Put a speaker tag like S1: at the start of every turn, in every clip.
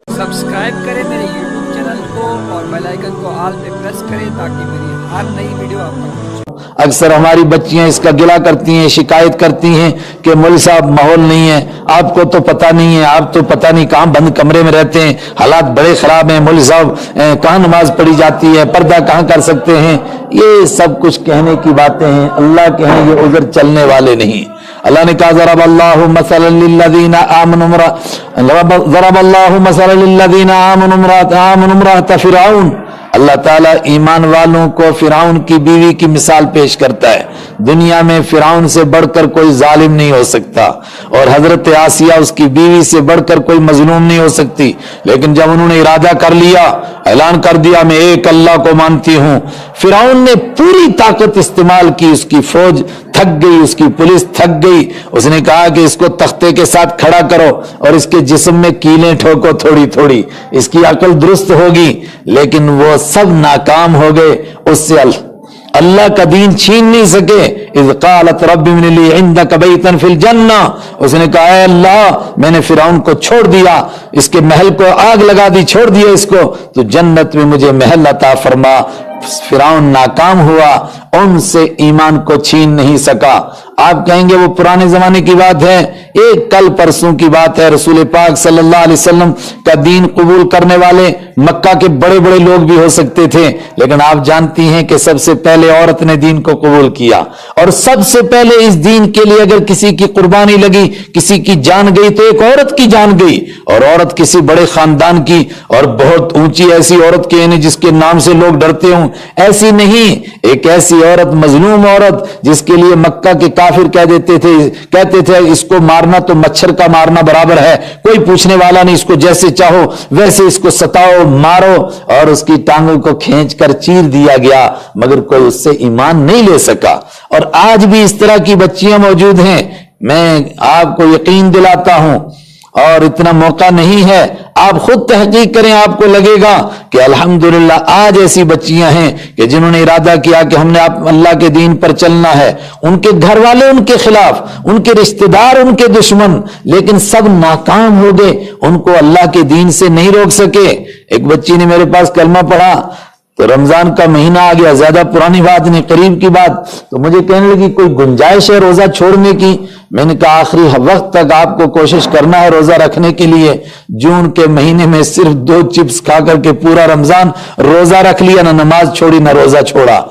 S1: Subscribe करें मेरे YouTube channel को और बेल आइकन को ऑल पे प्रेस करें ताकि मेरी हर नई वीडियो आप तक पहुंचे।
S2: अक्सर हमारी बच्चियां इसका गिला करती हैं, शिकायत करती हैं कि मौलवी साहब माहौल नहीं है, आपको तो पता नहीं है, आप तो पता नहीं कहां बंद कमरे में रहते हैं, हालात बड़े खराब हैं, मौलवी साहब कहां नमाज पढ़ी जाती है, पर्दा कहां कर सकते हैं। ये सब कुछ कहने की बातें हैं, अल्लाह के हैं ये उधर चलने वाले नहीं। अल्लाह ने कहा ज़रबल्लाहु मसलन लिल्लज़ीना आमनु इम्रअत फ़िरऔन। अल्लाह ताला ईमान वालों को फिरौन की बीवी की मिसाल पेश करता है। दुनिया में फिरौन से बढ़कर कोई जालिम नहीं हो सकता और हजरत आसिया उसकी बीवी से बढ़कर कोई मजलूम नहीं हो सकती, लेकिन जब उन्होंने इरादा कर लिया, ऐलान कर दिया मैं एक अल्लाह को मानती हूं, फिरौन ने पूरी ताकत इस्तेमाल की, उसकी फौज थक गई, उसकी पुलिस थक गई। उसने कहा कि इसको तख्ते के साथ खड़ा करो और इसके जिस्म में कीलें ठोको थोड़ी थोड़ी, इसकी अकल दुरुस्त होगी, लेकिन वो सब नाकाम हो गए। उससे अल्लाह का दीन छीन नहीं सके। इज़ क़ालत रब्बि इब्नि ली इंदक बैतन फिल जन्ना। उसने कहा है अल्लाह मैंने फिरौन को छोड़ दिया, इसके महल को आग लगा दी, छोड़ दिया इसको, तो जन्नत में मुझे महल अता फरमा। फिरौन नाकाम हुआ, उनसे ईमान को छीन नहीं सका। आप कहेंगे वो पुराने जमाने की बात है, एक कल परसों की बात है। रसूल पाक सल्लल्लाहु अलैहि वसल्लम का दीन कबूल करने वाले मक्का के बड़े बड़े लोग भी हो सकते थे, लेकिन आप जानती हैं कि सबसे पहले औरत ने दीन को कबूल किया, और सबसे पहले इस दीन के लिए अगर किसी की कुर्बानी लगी, किसी की जान गई, तो एक औरत की जान गई, और औरत किसी बड़े खानदान की, और बहुत ऊंची ऐसी औरत की यानी जिसके नाम से लोग डरते हों, ऐसी नहीं, एक ऐसी औरत, मजलूम औरत, जिसके लिए मक्का के काफिर कहते थे इसको मारना तो मच्छर का मारना बराबर है, कोई पूछने वाला नहीं, इसको जैसे चाहो वैसे इसको सताओ मारो, और उसकी टांगों को खींचकर चीर दिया गया, मगर कोई उससे ईमान नहीं ले सका। और आज भी इस तरह की बच्चियां मौजूद हैं। मैं आपको यकीन दिलाता हूं, और इतना मौका नहीं है, आप खुद तहकीक करें, आपको लगेगा कि अल्हम्दुलिल्लाह आज ऐसी बच्चियां हैं कि जिन्होंने इरादा किया कि हमने अल्लाह के दीन पर चलना है, उनके घर वाले उनके खिलाफ, उनके रिश्तेदार उनके दुश्मन, लेकिन सब नाकाम हो गए, उनको अल्लाह के दीन से नहीं रोक सके। एक बच्ची ने मेरे पास कलमा पढ़ा तो रमजान का महीना आ गया, ज्यादा पुरानी बात नहीं, करीब की बात, तो मुझे कहने लगी कोई गुंजाइश है रोजा छोड़ने की। मैंने कहा आखिरी वक्त तक आपको कोशिश करना है रोजा रखने के लिए। जून के महीने में सिर्फ 2 चिप्स खा करके पूरा रमजान रोजा रख लिया, ना नमाज छोड़ी ना रोजा छोड़ा।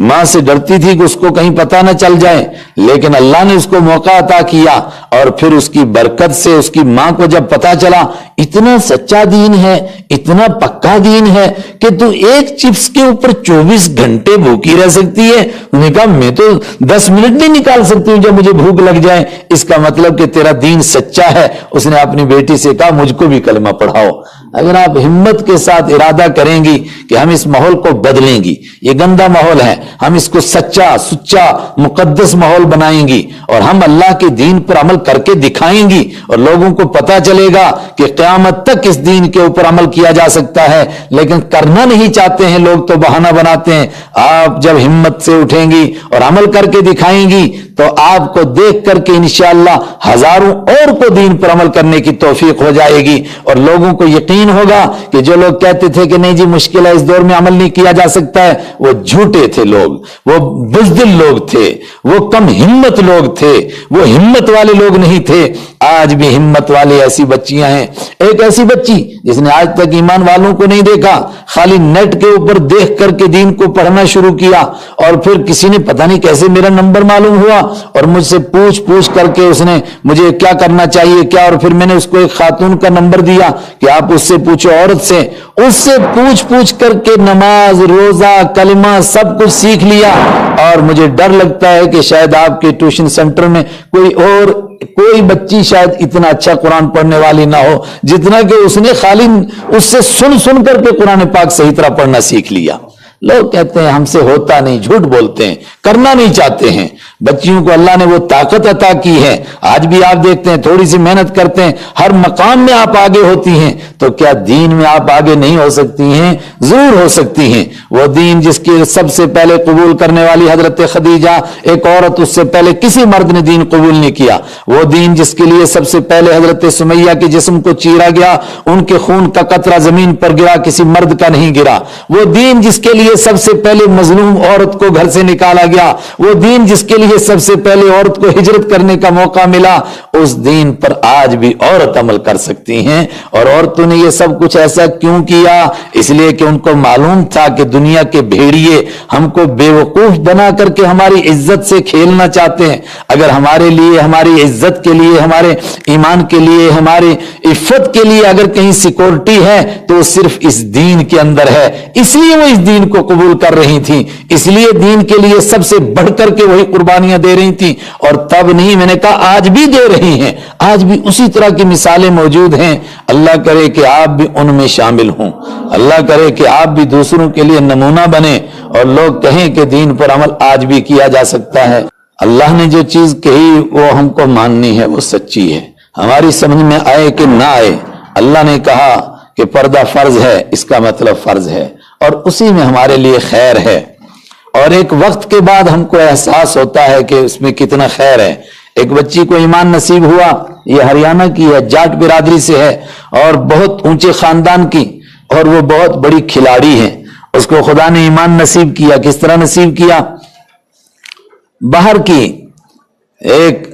S2: मां से डरती थी कि उसको कहीं पता न चल जाए, लेकिन अल्लाह ने उसको मौका अता किया, और फिर उसकी बरकत से उसकी मां को जब पता चला इतना सच्चा दीन है, इतना पक्का दीन है कि तू एक चिप्स के ऊपर 24 घंटे भूखी रह सकती है। उन्होंने कहा मैं तो 10 मिनट नहीं निकाल सकती हूं जब मुझे भूख लग जाए, इसका मतलब कि तेरा दीन सच्चा है। उसने अपनी बेटी से कहा मुझको भी कलमा पढ़ाओ। अगर आप हिम्मत के साथ इरादा करेंगी कि हम इस माहौल को बदलेंगी, ये गंदा माहौल है, हम इसको सच्चा सुच्चा मुकद्दस माहौल बनाएंगी, और हम अल्लाह के दीन पर अमल करके दिखाएंगी, और लोगों को पता चलेगा कि क़यामत तक इस दीन के ऊपर अमल किया जा सकता है, लेकिन करना नहीं चाहते हैं लोग, तो बहाना बनाते हैं। आप जब हिम्मत से उठेंगी और अमल करके दिखाएंगी, तो आपको देख करके इंशाअल्लाह हजारों और को दीन पर अमल करने की तौफीक हो जाएगी, और लोगों को यकीन होगा कि जो लोग कहते थे कि नहीं जी मुश्किल है, इस दौर में अमल नहीं किया जा सकता है, वो झूठे थे लोग, वो बुज़दिल लोग थे, वो कम हिम्मत लोग थे, वो हिम्मत वाले लोग नहीं थे। आज भी हिम्मत वाली ऐसी बच्चियां हैं। एक ऐसी बच्ची जिसने आज तक ईमान वालों को नहीं देखा, खाली नेट के ऊपर देख करके दीन को पढ़ना शुरू किया, और फिर किसी ने पता नहीं कैसे मेरा नंबर मालूम हुआ, और मुझसे पूछ करके उसने मुझे क्या करना चाहिए क्या, और फिर मैंने उसको एक खातून का नंबर दिया कि आप उससे पूछो, औरत से, उससे पूछ करके नमाज रोजा कलमा सब कुछ सीख लिया। और मुझे डर लगता है कि शायद आपके ट्यूशन सेंटर में कोई बच्ची शायद इतना अच्छा कुरान पढ़ने वाली ना हो जितना कि उसने खाली उससे सुन करके कुरान पाक सही तरह पढ़ना सीख लिया। लोग कहते हैं हमसे होता नहीं, झूठ बोलते हैं, करना नहीं चाहते हैं। बच्चियों को अल्लाह ने वो ताकत अता की है। आज भी आप देखते हैं थोड़ी सी मेहनत करते हैं, हर मकाम में आप आगे होती हैं, तो क्या दीन में आप आगे नहीं हो सकती हैं? जरूर हो सकती हैं। वो दीन जिसके सबसे पहले कबूल करने वाली हजरत खदीजा, एक औरत, उससे पहले किसी मर्द ने दीन कबूल नहीं किया। वो दीन जिसके लिए सबसे पहले हजरत सुमैया के जिस्म को चीरा गया, उनके खून का कतरा जमीन पर गिरा, किसी मर्द का नहीं गिरा। वो दीन जिसके लिए सबसे पहले मजलूम औरत को घर से निकाला गया, वो दीन जिसके लिए सबसे पहले औरत को हिजरत करने का मौका मिला, उस दीन पर आज भी औरत अमल कर सकती हैं। और औरतों ने ये सब कुछ ऐसा क्यों किया? इसलिए कि उनको मालूम था कि दुनिया के भेड़िए हमको बेवकूफ बना करके हमारी इज्जत से खेलना चाहते हैं। अगर हमारे लिए, हमारी इज्जत के लिए, हमारे ईमान के लिए, हमारे इफ्फत के लिए अगर कहीं सिक्योरिटी है तो वो सिर्फ इस दीन के अंदर है। इसलिए वो इस दीन को कबूल कर रही थी, इसलिए दीन के लिए सबसे बढ़कर के वही कुर्बानियां दे रही थी। और तब नहीं, मैंने कहा आज भी दे रही हैं, आज भी उसी तरह की मिसालें मौजूद हैं। अल्लाह करे कि आप भी उनमें शामिल हों, अल्लाह करे कि आप भी दूसरों के लिए नमूना बने और लोग कहें कि दीन पर अमल आज भी किया जा सकता है। अल्लाह ने जो चीज कही वो हमको माननी है, वो सच्ची है। हमारी समझ में आए कि ना आए, अल्लाह ने कहा कि पर्दा फर्ज है, इसका मतलब फर्ज है और उसी में हमारे लिए खैर है। और एक वक्त के बाद हमको एहसास होता है कि उसमें कितना खैर है। एक बच्ची को ईमान नसीब हुआ, ये हरियाणा की है, जाट बिरादरी से है और बहुत ऊंचे खानदान की, और वो बहुत बड़ी खिलाड़ी है। उसको खुदा ने ईमान नसीब किया। किस तरह नसीब किया? बाहर की एक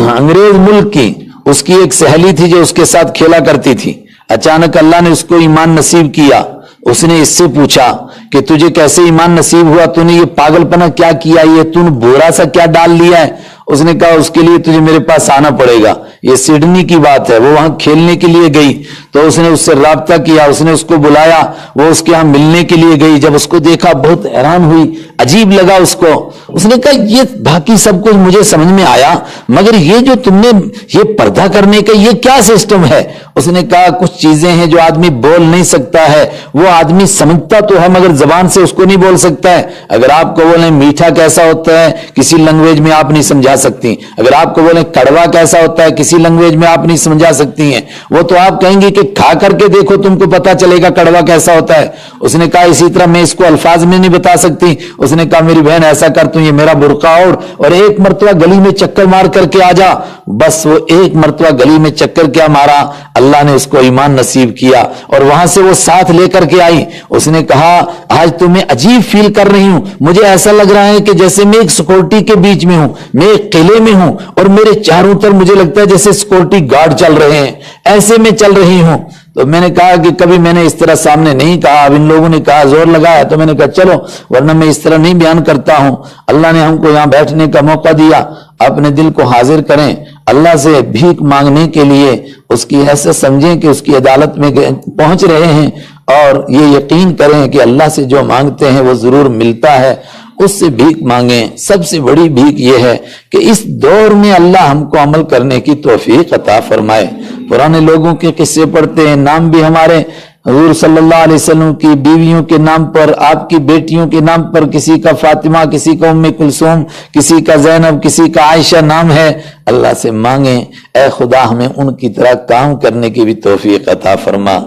S2: अंग्रेज मुल्क की उसकी एक सहेली थी जो उसके साथ खेला करती थी। अचानक अल्लाह ने उसको ईमान नसीब किया। उसने इससे पूछा कि तुझे कैसे ईमान नसीब हुआ, तूने ये पागलपना क्या किया, ये तूने बुरा सा क्या डाल लिया है? उसने कहा उसके लिए तुझे मेरे पास आना पड़ेगा। ये सिडनी की बात है, वो वहां खेलने के लिए गई तो उसने उससे राब्ता किया, उसने उसको बुलाया, वो उसके यहां मिलने के लिए गई। जब उसको देखा बहुत हैरान हुई, अजीब लगा उसको। उसने कहा ये बाकी सब कुछ मुझे समझ में आया, मगर ये जो तुमने ये पर्दा करने का ये क्या सिस्टम है? उसने कहा कुछ चीजें हैं जो आदमी बोल नहीं सकता है, वो आदमी समझता तो है मगर जबान से उसको नहीं बोल सकता है। अगर आपको बोले मीठा कैसा होता है, किसी लैंग्वेज में आप नहीं समझा सकती। अगर आपको बोले कड़वा कैसा होता है, किसी लैंग्वेज में आप नहीं समझा सकती हैं। वो तो आप कहेंगे कि खा करके देखो, तुमको पता चलेगा कड़वा कैसा होता है। उसने कहा इसी तरह मैं इसको अल्फाज में नहीं बता सकती। उसने कहा मेरी बहन ऐसा कर, तू ये मेरा बुर्का और एक मरतबा गली में चक्कर मार करके आ जा। बस वो एक मरतबा गली में चक्कर क्या मारा, अल्लाह ने उसको ईमान नसीब किया और वहां से वो साथ लेकर के आई। उसने कहा आज तो मैं अजीब फील कर रही हूं, मुझे ऐसा लग रहा है कि जैसे मैं एक सिक्योरिटी के बीच में हूं, मैं एक किले में हूं और मेरे चारों तरफ मुझे लगता है जैसे सिक्योरिटी गार्ड चल रहे हैं, ऐसे में चल रही हूं। तो मैंने कहा कि कभी मैंने इस तरह सामने नहीं कहा। अब इन लोगों ने कहा, जोर लगाया, तो मैंने कहा चलो, वरना मैं इस तरह नहीं बयान करता हूं। अल्लाह ने हमको यहां बैठने का मौका दिया, अपने दिल को हाजिर करें, अल्लाह से भीख मांगने के लिए उसकी ऐसा समझें कि उसकी अदालत में पहुंच रहे हैं और ये यकीन करें कि अल्लाह से जो मांगते हैं वो जरूर मिलता है। उससे भीख मांगें। सबसे बड़ी भीख ये है कि इस दौर में अल्लाह हमको अमल करने की तौफीक अता फरमाए। पुराने लोगों के किस्से पढ़ते हैं, नाम भी हमारे हुजूर सल्लल्लाहु अलैहि वसल्लम की बीवियों के नाम पर, आपकी बेटियों के नाम पर, किसी का फातिमा, किसी का उम्मे कुलसूम, किसी का ज़ैनब, किसी का आयशा नाम है। अल्लाह से मांगे, ऐ खुदा हमें उनकी तरह काम करने की भी तौफीक अता फरमा।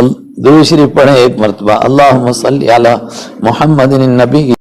S2: दुरूद शरीफ पढ़े एक मरतबा, अल्लाहुम्मा सल्ली अला मुहम्मदिन नबी।